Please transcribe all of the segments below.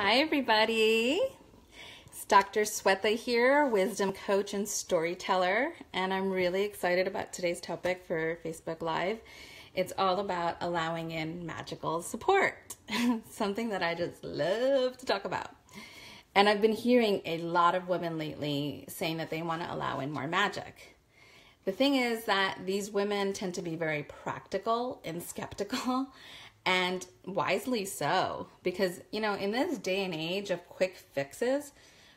Hi, everybody. It's Dr. Swetha here, wisdom coach and storyteller, and I'm really excited about today's topic for Facebook Live. It's all about allowing in magical support, something that I just love to talk about. And I've been hearing a lot of women lately saying that they want to allow in more magic. The thing is that these women tend to be very practical and skeptical, and wisely so, because, in this day and age of quick fixes,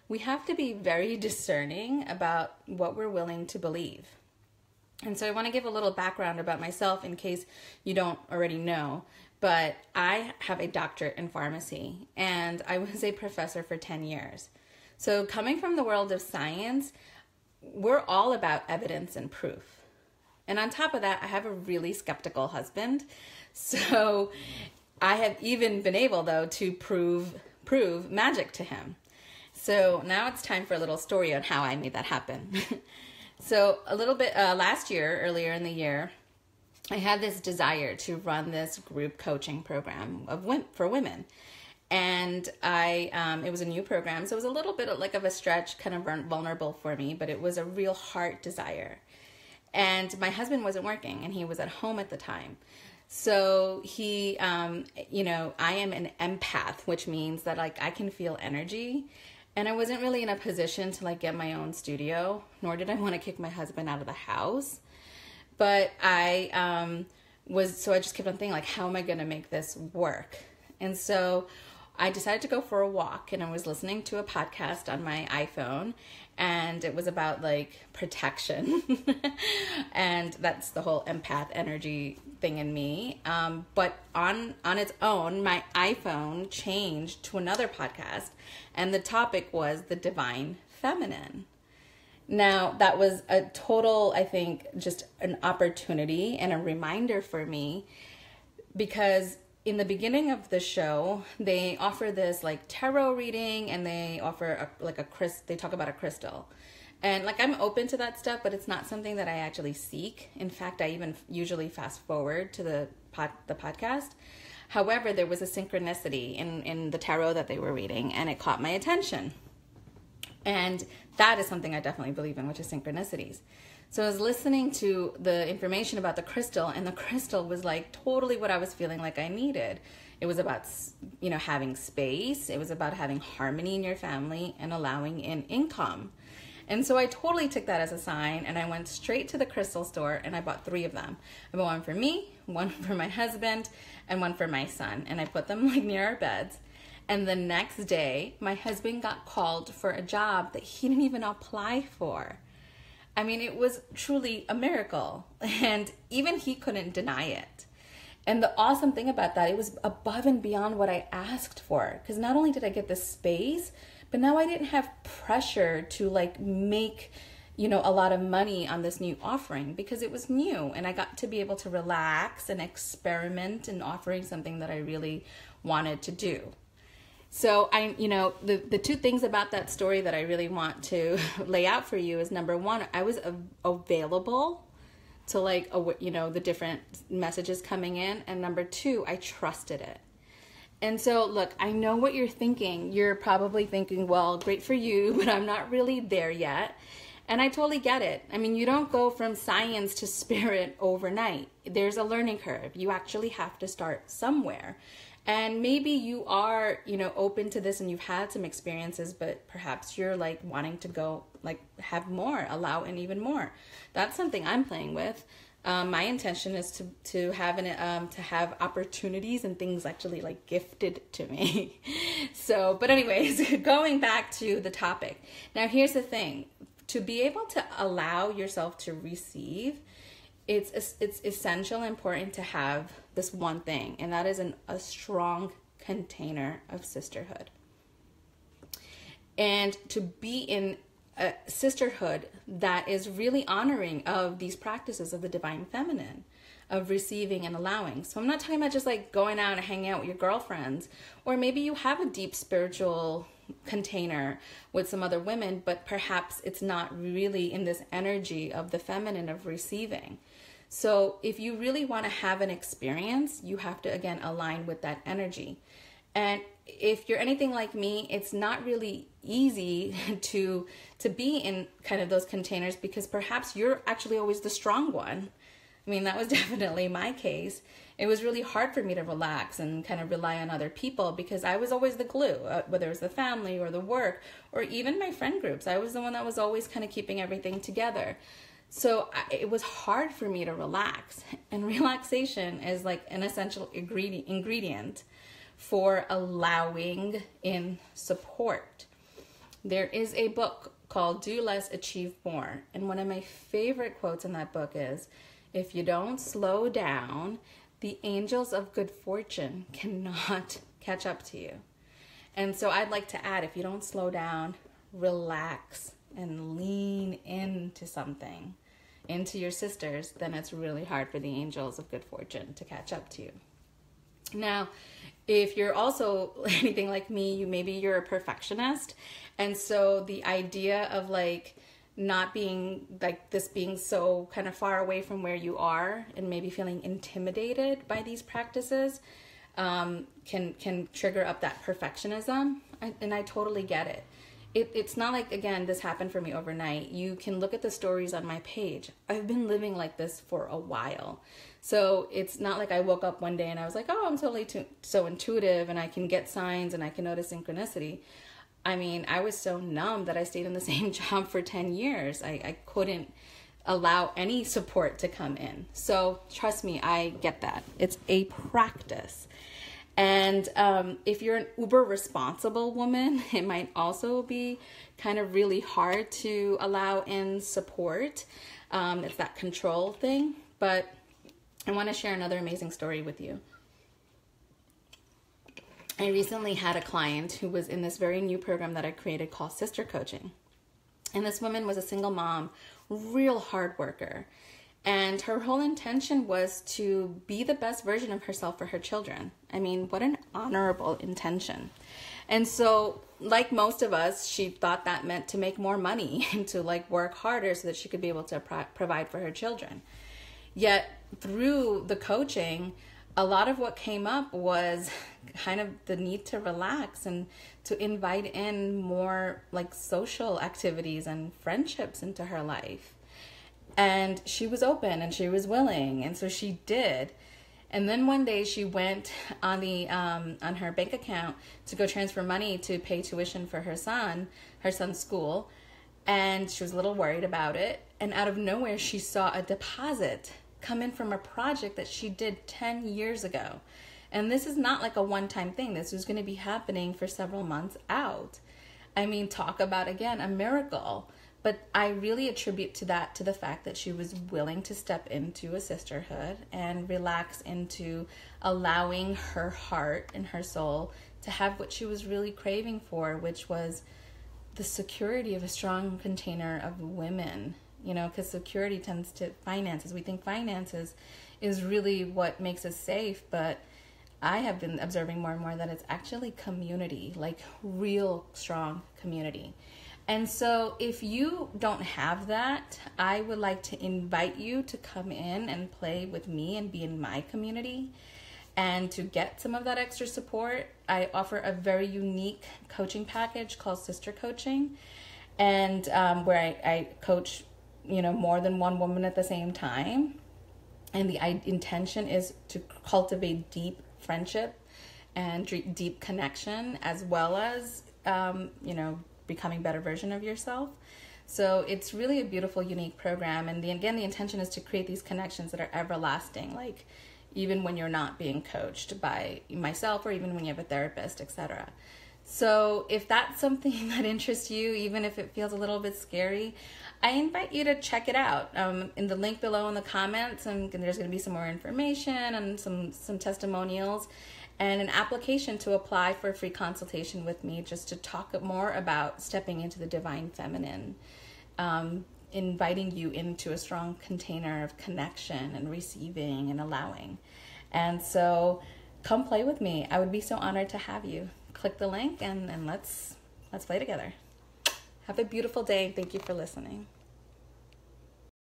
we have to be very discerning about what we're willing to believe. And so I want to give a little background about myself in case you don't already know, but I have a doctorate in pharmacy and I was a professor for 10 years. So coming from the world of science, we're all about evidence and proof. And on top of that, I have a really skeptical husband. So I have even been able, though, to prove magic to him. So now it's time for a little story on how I made that happen. So a little bit earlier in the year, I had this desire to run this group coaching program for women. And it was a new program, so it was a little bit of a stretch, kind of vulnerable for me, but it was a real heart desire. And my husband wasn't working, and he was at home at the time. So I am an empath, which means that I can feel energy. And I wasn't really in a position to get my own studio, nor did I want to kick my husband out of the house. But I just kept on thinking, how am I going to make this work? And so I decided to go for a walk, and I was listening to a podcast on my iPhone, and it was about protection. And that's the whole empath energy thing in me. But on its own, my iPhone changed to another podcast, and the topic was the divine feminine. Now, that was a total, I think, just an opportunity and a reminder for me, because in the beginning of the show, they offer this tarot reading, and they offer they talk about a crystal. And I'm open to that stuff, but it's not something that I actually seek. In fact, I even usually fast forward to the podcast. However, there was a synchronicity in the tarot that they were reading, and it caught my attention. And that is something I definitely believe in, which is synchronicities. So I was listening to the information about the crystal, and the crystal was totally what I was feeling like I needed. It was about, having space. It was about having harmony in your family and allowing in income. And so I totally took that as a sign, and I went straight to the crystal store, and I bought 3 of them. I bought one for me, one for my husband, and one for my son. And I put them near our beds. And the next day, my husband got called for a job that he didn't even apply for. I mean, it was truly a miracle, and even he couldn't deny it. And the awesome thing about that, it was above and beyond what I asked for, because not only did I get the space, but now I didn't have pressure to make, a lot of money on this new offering, because it was new, and I got to be able to relax and experiment in offering something that I really wanted to do. So the 2 things about that story that I really want to lay out for you is, number 1, I was available to the different messages coming in. And number 2, I trusted it. And so look, I know what you're thinking. You're probably thinking, well, great for you, but I'm not really there yet. And I totally get it. I mean, you don't go from science to spirit overnight. There's a learning curve. You actually have to start somewhere. And maybe you are, open to this, and you've had some experiences, but perhaps you're wanting to go, have more, allow in even more. That's something I'm playing with. My intention is to have opportunities and things actually gifted to me. So, but anyways, going back to the topic. Now, here's the thing: to be able to allow yourself to receive, it's essential and important to have this one thing, and that is a strong container of sisterhood. And to be in a sisterhood that is really honoring of these practices of the divine feminine, of receiving and allowing. So I'm not talking about just going out and hanging out with your girlfriends, or maybe you have a deep spiritual container with some other women, but perhaps it's not really in this energy of the feminine of receiving. So if you really want to have an experience, you have to, again, align with that energy. And if you're anything like me, it's not really easy to be in kind of those containers, because perhaps you're actually always the strong one. I mean, that was definitely my case. It was really hard for me to relax and kind of rely on other people, because I was always the glue, whether it was the family or the work or even my friend groups. I was the one that was always kind of keeping everything together. So it was hard for me to relax. And relaxation is like an essential ingredient for allowing in support. There is a book called Do Less, Achieve More. And one of my favorite quotes in that book is, if you don't slow down, the angels of good fortune cannot catch up to you. And so I'd like to add, if you don't slow down, relax and lean into something, into your sisters, then it's really hard for the angels of good fortune to catch up to you. Now, if you're also anything like me, maybe you're a perfectionist. And so the idea of like not being like this, being so kind of far away from where you are and maybe feeling intimidated by these practices can trigger up that perfectionism. And I totally get it. It's not like, again, this happened for me overnight. You can look at the stories on my page. I've been living like this for a while. So it's not like I woke up one day and I was like, oh, I'm totally so intuitive and I can get signs and I can notice synchronicity. I mean, I was so numb that I stayed in the same job for 10 years. I couldn't allow any support to come in. So trust me, I get that. It's a practice. And if you're an uber responsible woman, it might also be kind of really hard to allow in support. It's that control thing. But I want to share another amazing story with you. I recently had a client who was in this very new program that I created called Sister Coaching. And this woman was a single mom, real hard worker. And her whole intention was to be the best version of herself for her children. I mean, what an honorable intention. And so, like most of us, she thought that meant to make more money and to like work harder so that she could be able to provide for her children. Yet through the coaching, a lot of what came up was kind of the need to relax and to invite in more like social activities and friendships into her life. And she was open and she was willing, and so she did. And then one day she went on her bank account to go transfer money to pay tuition for her son's school, and she was a little worried about it. And out of nowhere, she saw a deposit come in from a project that she did 10 years ago. And this is not like a one-time thing. This was going to be happening for several months out. I mean, talk about, again, a miracle. But I really attribute to the fact that she was willing to step into a sisterhood and relax into allowing her heart and her soul to have what she was really craving for, which was the security of a strong container of women. You know, because security tends to finances. We think finances is really what makes us safe, but I have been observing more and more that it's actually community, like real strong community. And so if you don't have that, I would like to invite you to come in and play with me and be in my community. And to get some of that extra support, I offer a very unique coaching package called Sister Coaching, and where I coach, you know, more than one woman at the same time. And the intention is to cultivate deep friendship and deep connection, as well as, you know, becoming a better version of yourself. So it's really a beautiful, unique program. And the intention is to create these connections that are everlasting, like even when you're not being coached by myself or even when you have a therapist, etc. So if that's something that interests you, even if it feels a little bit scary, I invite you to check it out. In the link below in the comments, and there's going to be some more information and some testimonials and an application to apply for a free consultation with me, just to talk more about stepping into the divine feminine, inviting you into a strong container of connection and receiving and allowing. And so come play with me. I would be so honored to have you. Click the link and let's play together. Have a beautiful day. Thank you for listening.